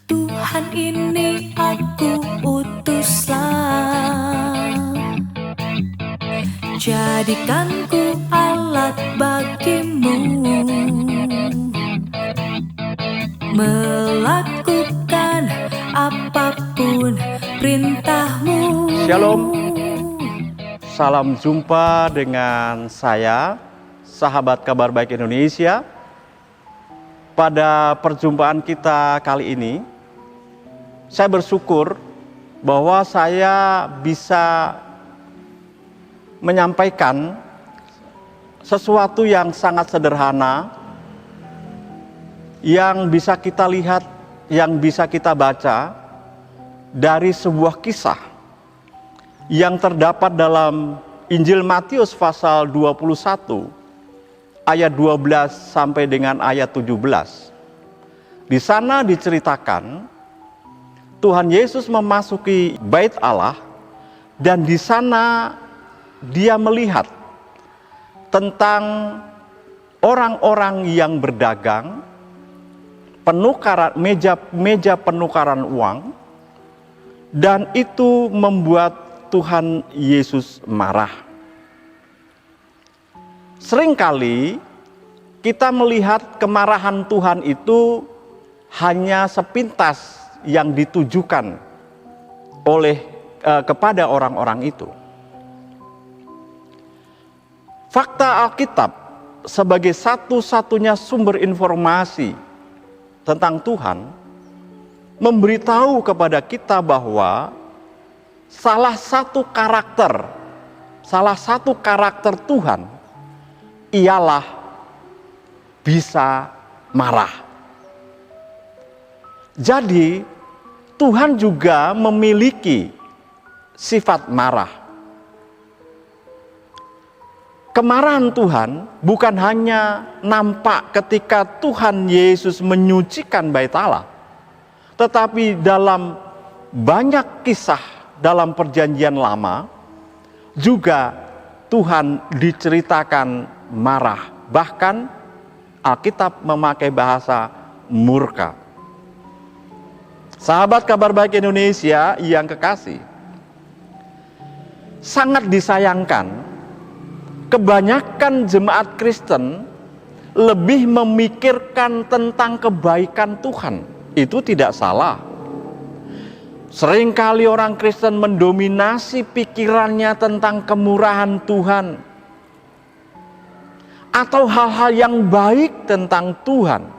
Tuhan ini aku utuslah, jadikanku alat bagimu, melakukan apapun perintahmu. Shalom, salam jumpa dengan saya, sahabat Kabar Baik Indonesia. Pada perjumpaan kita kali ini, saya bersyukur bahwa saya bisa menyampaikan sesuatu yang sangat sederhana, yang bisa kita lihat, yang bisa kita baca dari sebuah kisah yang terdapat dalam Injil Matius pasal 21 ayat 12 sampai dengan ayat 17. Di sana diceritakan Tuhan Yesus memasuki Bait Allah, dan di sana dia melihat tentang orang-orang yang berdagang, meja penukaran uang, dan itu membuat Tuhan Yesus marah. Seringkali kita melihat kemarahan Tuhan itu hanya sepintas yang ditujukan kepada orang-orang itu. Fakta Alkitab sebagai satu-satunya sumber informasi tentang Tuhan memberitahu kepada kita bahwa salah satu karakter Tuhan ialah bisa marah. Jadi Tuhan juga memiliki sifat marah. Kemarahan Tuhan bukan hanya nampak ketika Tuhan Yesus menyucikan Bait Allah, tetapi dalam banyak kisah dalam Perjanjian Lama juga Tuhan diceritakan marah. Bahkan Alkitab memakai bahasa murka. Sahabat Kabar Baik Indonesia yang kekasih, sangat disayangkan kebanyakan jemaat Kristen lebih memikirkan tentang kebaikan Tuhan. Itu tidak salah. Seringkali orang Kristen mendominasi pikirannya tentang kemurahan Tuhan atau hal-hal yang baik tentang Tuhan,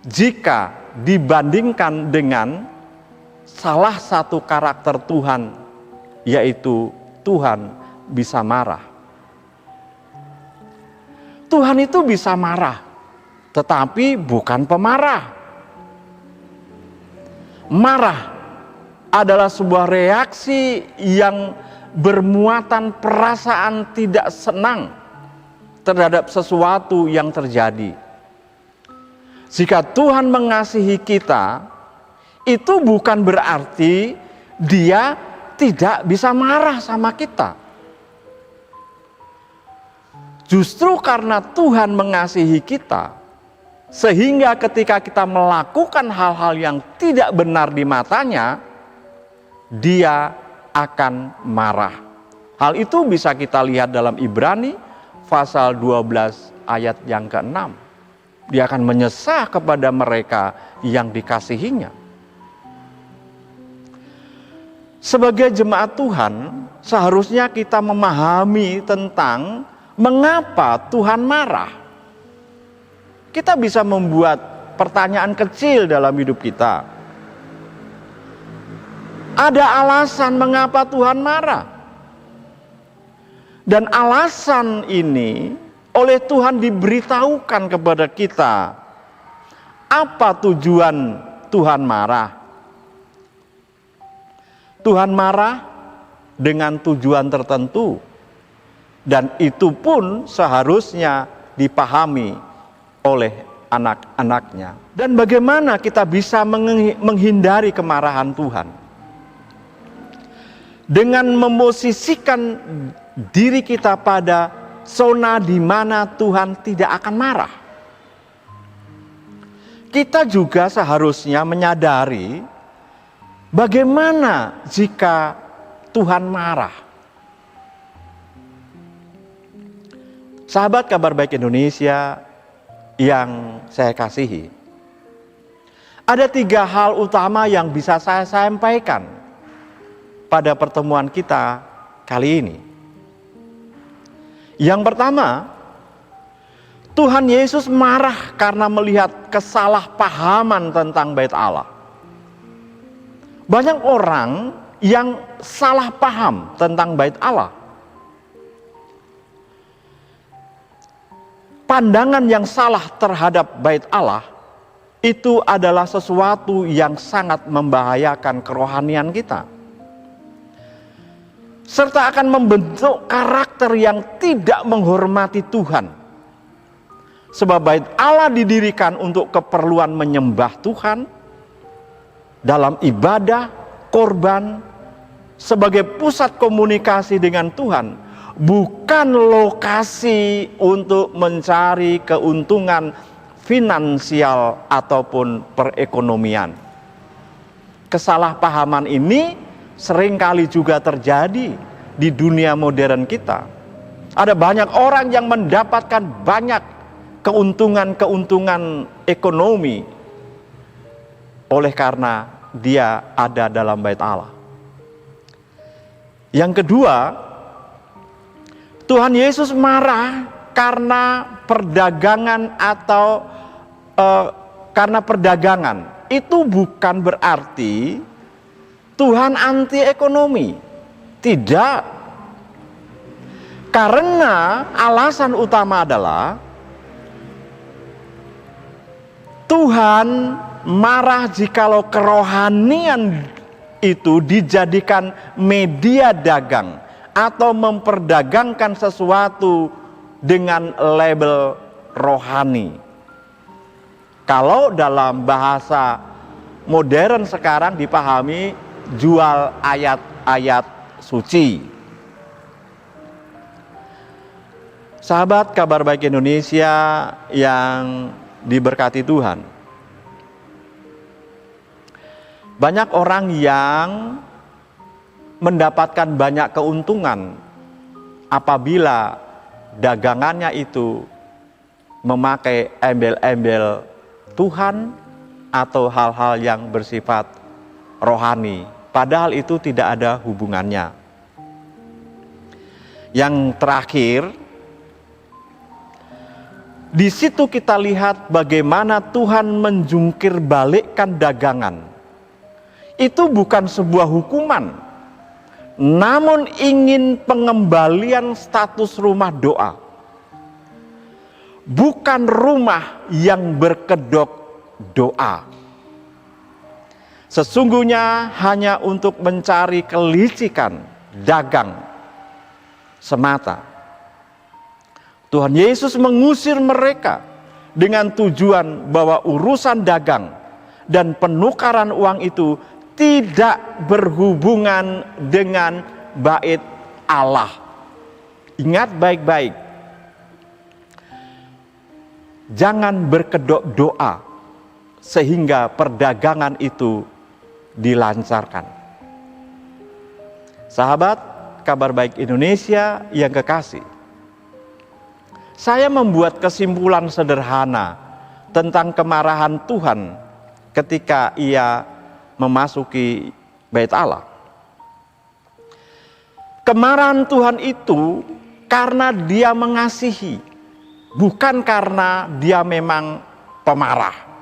jika dibandingkan dengan salah satu karakter Tuhan, yaitu Tuhan bisa marah. Tuhan itu bisa marah, tetapi bukan pemarah. Marah adalah sebuah reaksi yang bermuatan perasaan tidak senang terhadap sesuatu yang terjadi. Jika Tuhan mengasihi kita, itu bukan berarti Dia tidak bisa marah sama kita. Justru karena Tuhan mengasihi kita, sehingga ketika kita melakukan hal-hal yang tidak benar di matanya, Dia akan marah. Hal itu bisa kita lihat dalam Ibrani pasal 12 ayat yang ke-6. Dia akan menyesah kepada mereka yang dikasihinya. Sebagai jemaat Tuhan, seharusnya kita memahami tentang mengapa Tuhan marah. Kita bisa membuat pertanyaan kecil dalam hidup kita. Ada alasan mengapa Tuhan marah. Dan alasan ini oleh Tuhan diberitahukan kepada kita. Apa tujuan Tuhan marah? Tuhan marah dengan tujuan tertentu, dan itu pun seharusnya dipahami oleh anak-anaknya. Dan bagaimana kita bisa menghindari kemarahan Tuhan? Dengan memosisikan diri kita pada zona di mana Tuhan tidak akan marah. kita juga seharusnya menyadari bagaimana jika Tuhan marah. Sahabat Kabar Baik Indonesia yang saya kasihi, ada 3 hal utama yang bisa saya sampaikan pada pertemuan kita kali ini. Yang pertama, Tuhan Yesus marah karena melihat kesalahpahaman tentang Bait Allah. Banyak orang yang salah paham tentang Bait Allah. Pandangan yang salah terhadap Bait Allah itu adalah sesuatu yang sangat membahayakan kerohanian kita, serta akan membentuk karakter yang tidak menghormati Tuhan. Sebab Bait Allah didirikan untuk keperluan menyembah Tuhan dalam ibadah, korban, sebagai pusat komunikasi dengan Tuhan, bukan lokasi untuk mencari keuntungan finansial ataupun perekonomian. Kesalahpahaman ini seringkali juga terjadi di dunia modern kita. Ada banyak orang yang mendapatkan banyak keuntungan ekonomi oleh karena dia ada dalam Bait Allah. Yang kedua, Tuhan Yesus marah karena perdagangan atau karena perdagangan. Itu bukan berarti Tuhan anti ekonomi. Tidak. Karena alasan utama adalah Tuhan marah jikalau kerohanian itu dijadikan media dagang atau memperdagangkan sesuatu dengan label rohani. Kalau dalam bahasa modern sekarang dipahami jual ayat-ayat suci. Sahabat Kabar Baik Indonesia yang diberkati Tuhan, banyak orang yang mendapatkan banyak keuntungan apabila dagangannya itu memakai embel-embel Tuhan atau hal-hal yang bersifat rohani, padahal itu tidak ada hubungannya. Yang terakhir, di situ kita lihat bagaimana Tuhan menjungkir balikkan dagangan. Itu bukan sebuah hukuman, namun ingin pengembalian status rumah doa. Bukan rumah yang berkedok doa. Sesungguhnya hanya untuk mencari kelicikan dagang semata. Tuhan Yesus mengusir mereka dengan tujuan bahwa urusan dagang dan penukaran uang itu tidak berhubungan dengan Bait Allah. Ingat baik-baik. Jangan berkedok doa sehingga perdagangan itu dilancarkan. Sahabat Kabar Baik Indonesia yang kekasih, saya membuat kesimpulan sederhana tentang kemarahan Tuhan ketika Ia memasuki Bait Allah. Kemarahan Tuhan itu karena Dia mengasihi, bukan karena Dia memang pemarah.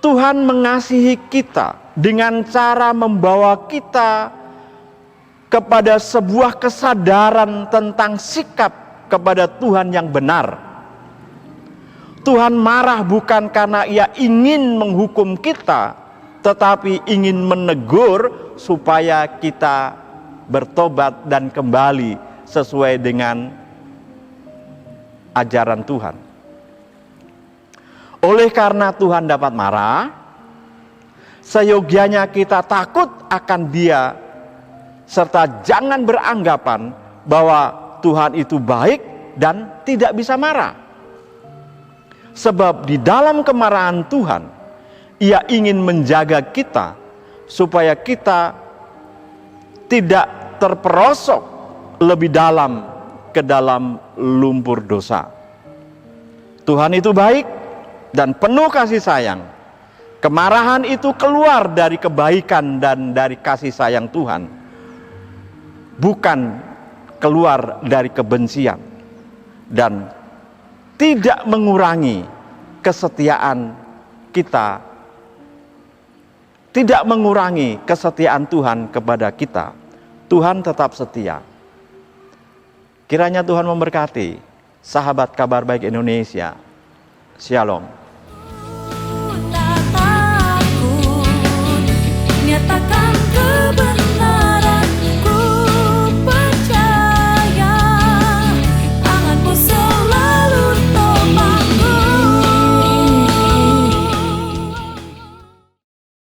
Tuhan mengasihi kita dengan cara membawa kita kepada sebuah kesadaran tentang sikap kepada Tuhan yang benar. Tuhan marah bukan karena Ia ingin menghukum kita, tetapi ingin menegur supaya kita bertobat dan kembali sesuai dengan ajaran Tuhan. Oleh karena Tuhan dapat marah, seyogianya kita takut akan Dia, serta jangan beranggapan bahwa Tuhan itu baik dan tidak bisa marah. Sebab di dalam kemarahan Tuhan, Ia ingin menjaga kita supaya kita tidak terperosok lebih dalam ke dalam lumpur dosa. Tuhan itu baik dan penuh kasih sayang. Kemarahan itu keluar dari kebaikan dan dari kasih sayang Tuhan, bukan keluar dari kebencian, dan tidak mengurangi kesetiaan kita, tidak mengurangi kesetiaan Tuhan kepada kita. Tuhan tetap setia. Kiranya Tuhan memberkati sahabat Kabar Baik Indonesia. Shalom.